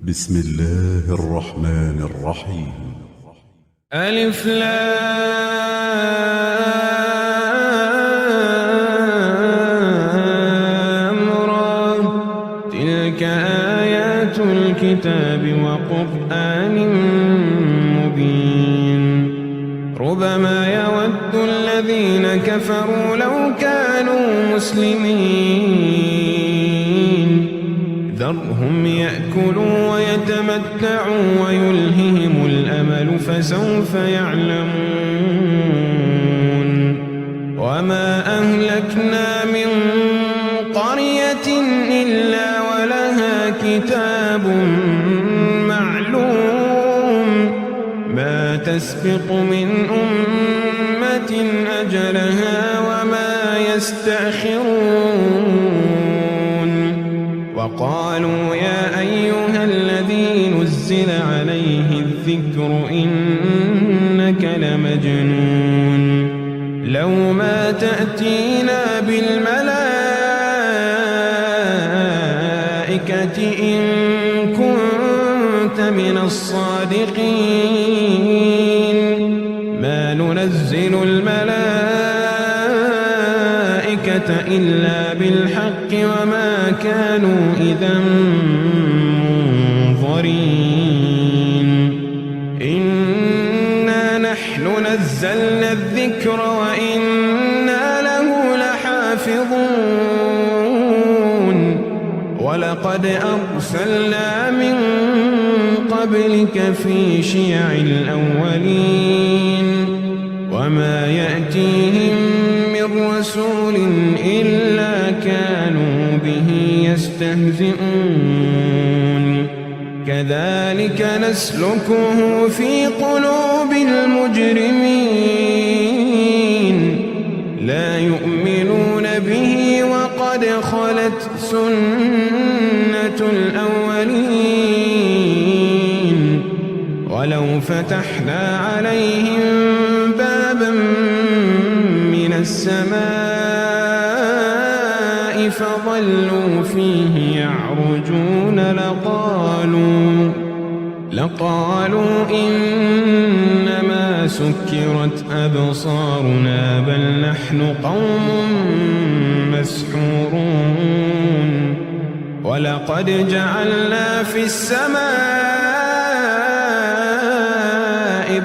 بسم الله الرحمن الرحيم. ألف لام را، تلك آيات الكتاب وقرآن مبين. ربما يود الذين كفروا لو كانوا مسلمين، ذرهم يأكلوا ويتمتعوا ويلههم الأمل فسوف يعلمون. وما أهلكنا من قرية إلا ولها كتاب معلوم، ما تسبق من أمة أجلها وما يستأخرون. وقالوا يا أيها الذي نزل عليه الذكر إنك لمجنون، لو ما تأتينا بالملائكة إن كنت من الصادقين. ما ننزل الملائكة إلا بالحق وما كانوا إذا منظرين. إنا نحن نزلنا الذكر وإنا له لحافظون. ولقد أرسلنا من قبلك في شيع الأولين، وما يأتيهم من رسول إلا كانوا به يستهزئون. كذلك نسلكه في قلوب المجرمين، لا يؤمنون به وقد خلت سنة الأولين. ولو فتحنا عليهم بابا من السماء فظلوا فيه يعرجون لقالوا إنما سكرت أبصارنا بل نحن قوم مسحورون. ولقد جعلنا في السماء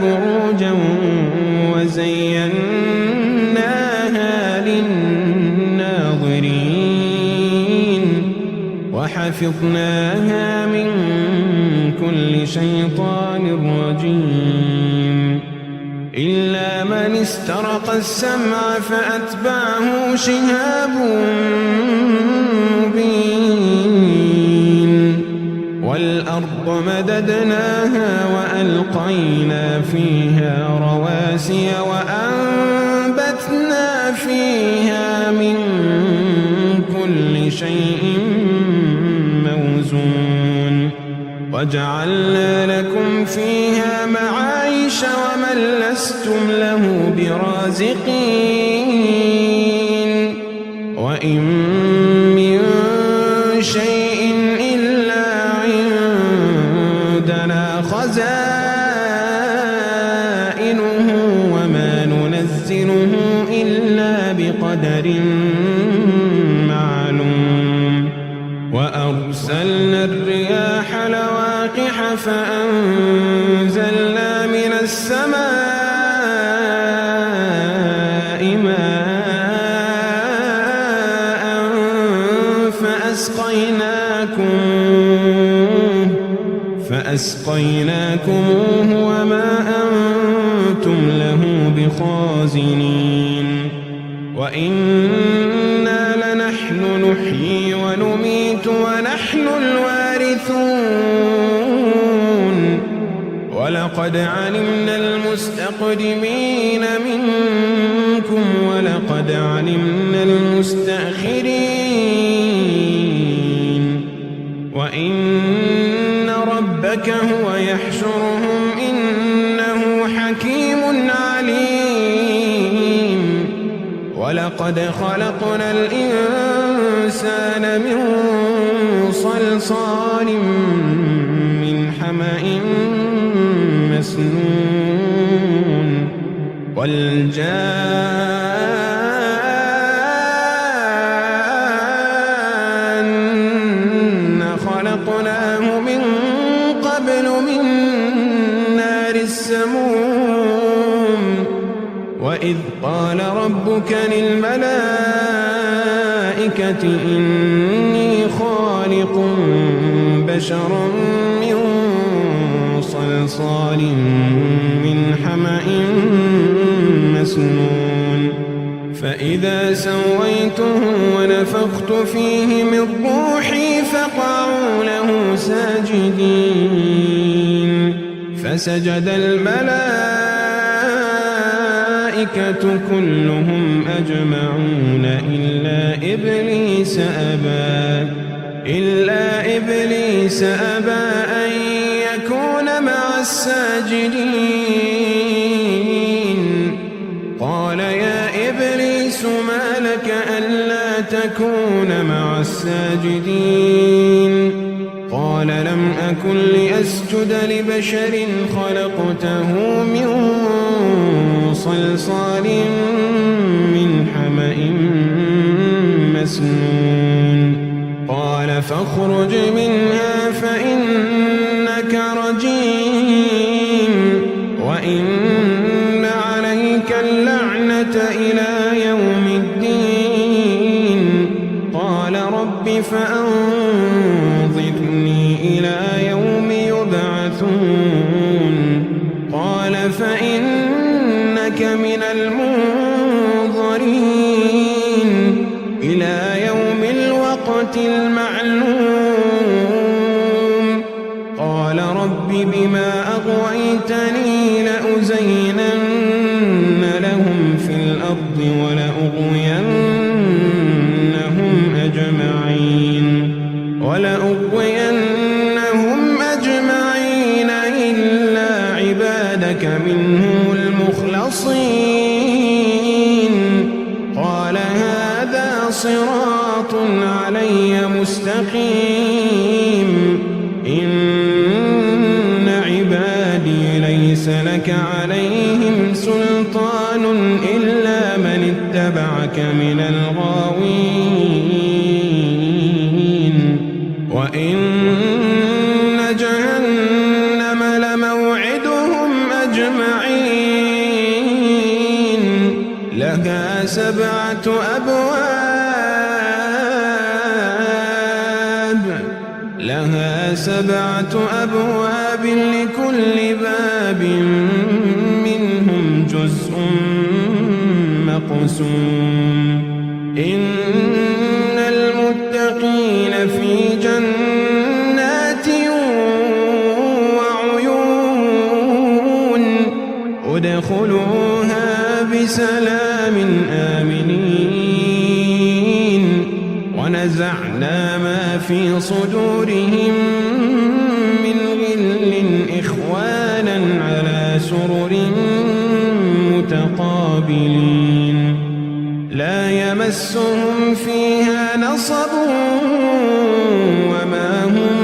بروجا وزيناها للناظرين، وحفظناها من كل شيطان رجيم. إلا من استرق السمع فأتبعه شهاب مبين. والأرض مددناها وألقينا فيها رواسي وأنبتنا فيها من كل شيء موزون. وجعلنا لكم فيها معايش ومن لستم له برازقين. وإن من شيء إلا عندنا خزائنه وما ننزله إلا بقدر معلوم. وأرسلنا الرياح لواقح فأنزلنا من السماء ماء فأسقيناكموه وما أنتم له بخازنين. وإنا لنحن نحيي ونميت ونحن الوارثون. ولقد علمنا المستقدمين منكم ولقد علمنا المستأخرين. وإن ربك هو يحشرهم إنه حكيم عليم. ولقد خلقنا الإنسان من صلصال الجان خلقناه من قبل من نار السموم وإذ قال ربك للملائكة إني خالق بشرا من صلصال من حمأ مسنون فإذا سويته ونفخت فيه من روحي فقعوا له ساجدين فسجد الملائكة كلهم أجمعون إلا إبليس أبى أن يكون مع الساجدين قال يا إبليس ما لك ألا تكون مع الساجدين قال لم أكن لأسجد لبشر خلقته من صلصال من حمأ مسنون قال فاخرج منها فإنك رجيم وإن عليك اللعنة إلى يوم الدين قال رب فأنظرني إلى يوم يبعثون قال فإنك من المنظرين إلى يوم الوقت المعلوم قال رب بما أغويتني لأزينن لهم في الأرض ولأغوينهم أجمعين إلا عبادك منهم المخلصين قال هذا صراط علي مستقيم إن عبادي ليس لك عليهم سلطان إلا من اتبعك من الغاوين وإن جهنم لموعدهم أجمعين لها 7 أبواب لكل باب منهم جزء مقسوم إن المتقين في جنات وعيون ادخلوها بسلام آمنين ونزعنا ما في صدورهم من غل إخوانا على سرر متقابلين لا يمسهم فيها نصب وما هم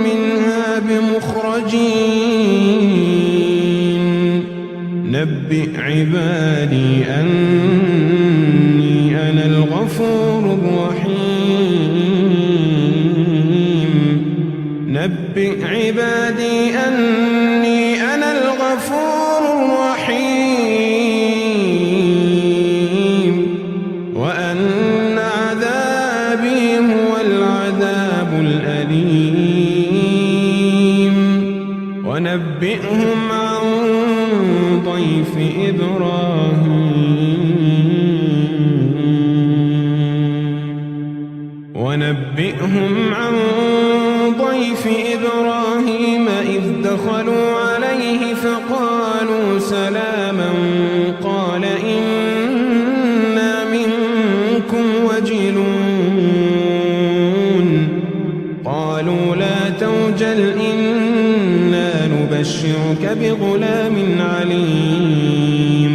منها بمخرجين نبئ عبادي أني أنا الغفور الرحيم نبئ عبادي أني أنا الغفور الرحيم وأن عذابي هو العذاب الأليم ونبئهم عن ضيف إبراهيم إذ دخلوا عليه فقالوا سلاما قال إنا منكم وجلون قالوا لا توجل إنا نبشرك بغلام عليم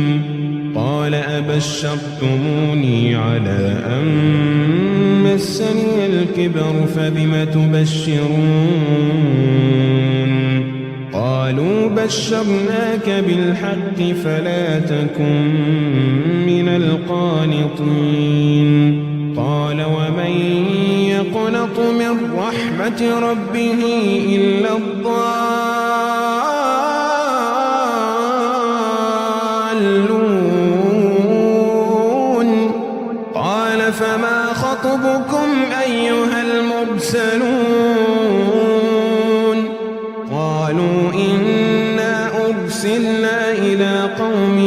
قال أبشرتموني على أن مسني الكبر فبم تبشرون قالوا بشرناك بالحق فلا تكن من القانطين قال ومن يقنط من رحمة ربه إلا الضالون قال فما خطبكم أيها المرسلون قالوا إنا أرسلنا إلى قوم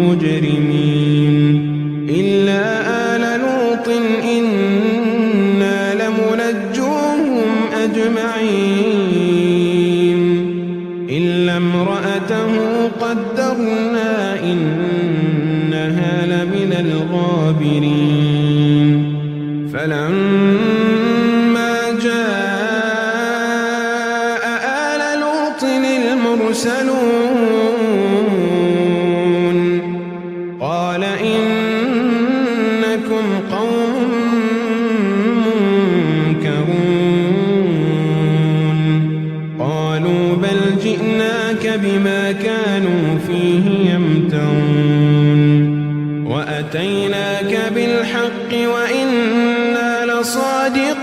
مجرمين إلا آل لوط إنا لمنجوهم أجمعين إلا امرأته قدرنا إنها لمن الغابرين فلما جاء آل لوط المرسلون قال إنكم قوم منكرون قالوا بل جئناك بما كانوا فيه يمترون وأتيناك بالحق وإنا لصادقون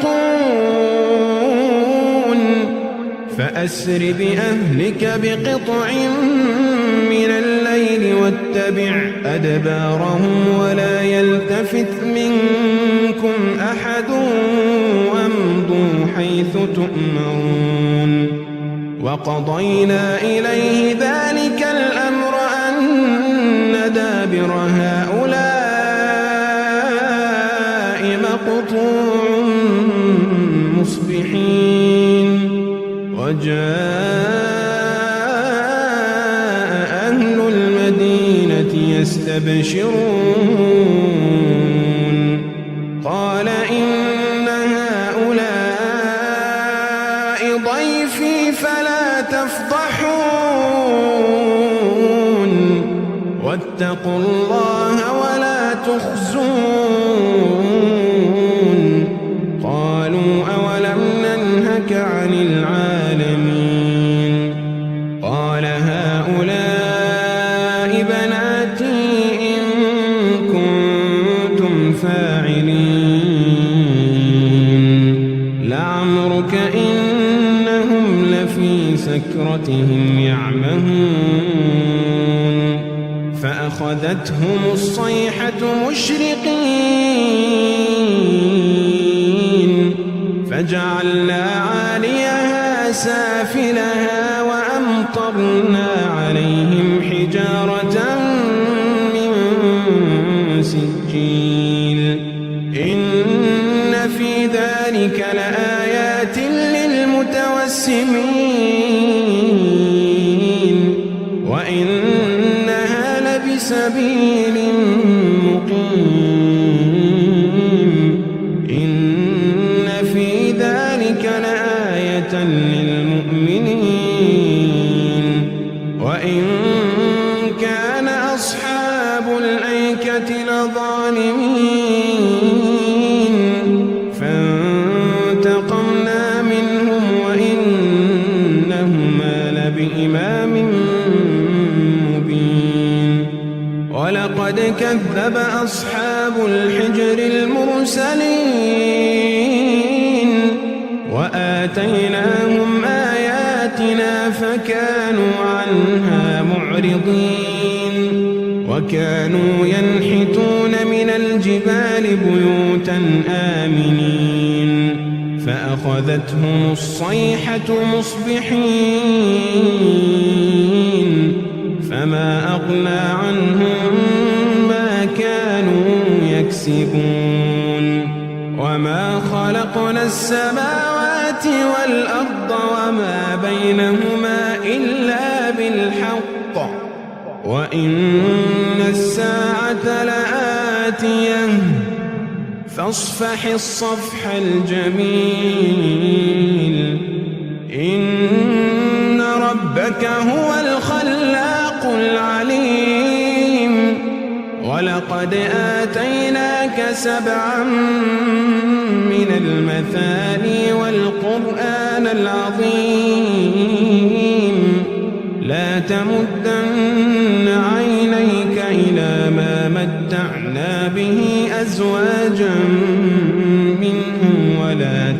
فأسر بأهلك بقطع من الليل واتبع أدبارهم ولا يلتفت منكم أحد وامضوا حيث تؤمرون وقضينا إليه ذلك الأمر أن دابر هؤلاء مقطوع مصبحين وجاء أهل المدينة يستبشرون قال إن هؤلاء ضيفي فلا تفضحون واتقوا الله ولا تخزون قالوا أولم ننهك عن العالمين قال هؤلاء بناتي إن كنتم فاعلين لعمرك إنهم لفي سكرتهم يعمهون فأخذتهم الصيحة مشرقين فجعلنا عاليها سافلها وأمطرنا عليهم حجارة من سجيل إن في ذلك لآيات للمتوسمين وإنها لبسبيل مقيم إن في ذلك لآية للمؤمنين وإن كان أصحاب الأيكة لظالمين فانتقمنا منهم وإنهما لبإمام مبين ولقد كذب أصحاب الحجر المرسلين وآتيناهم آياتنا فكانوا عنها معرضين وكانوا ينحتون من الجبال بيوتا آمنين فأخذتهم الصيحة مصبحين فما أغنى عنهم ما كانوا يكسبون وما خلقنا السماوات والأرض وما بينهما إلا بالحق وإن الساعة لآتية فاصفح الصفح الجميل إن ربك هو الخلاق العليم ولقد آتيناك 7 من المثاني والقرآن العظيم تمدن عينيك إلى ما متعنا به أزواجا منهم ولا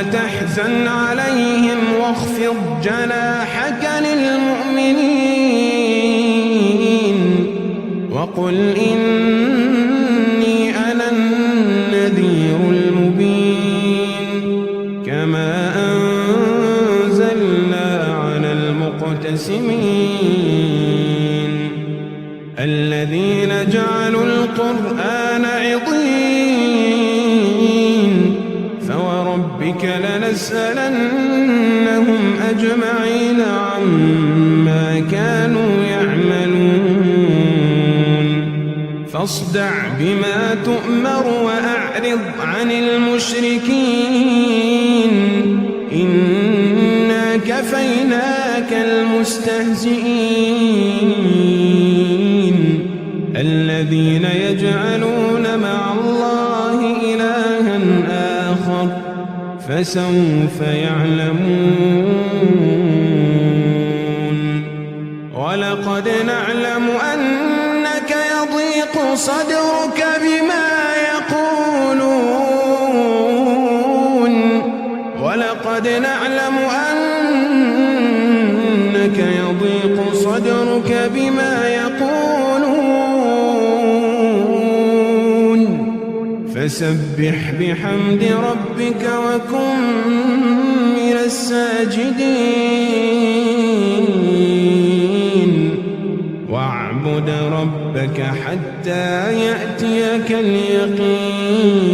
تحزن عليهم واخفض جناحك للمؤمنين وقل إني أنا النذير المبين كما أنزلنا على المقتسمين الذين جعلوا القرآن عضين فوربك لنسألنهم أجمعين عما كانوا يعملون فاصدع بما تؤمر وأعرض عن المشركين إنا كفيناك المستهزئين الذين يجعلون مع الله إلها آخر فسوف يعلمون ولقد نعلم أنك يضيق صدرك بما يقولون ولقد نعلم أنك يضيق صدرك بما يقولون فسبح بحمد ربك وكن من الساجدين واعبد ربك حتى يأتيك اليقين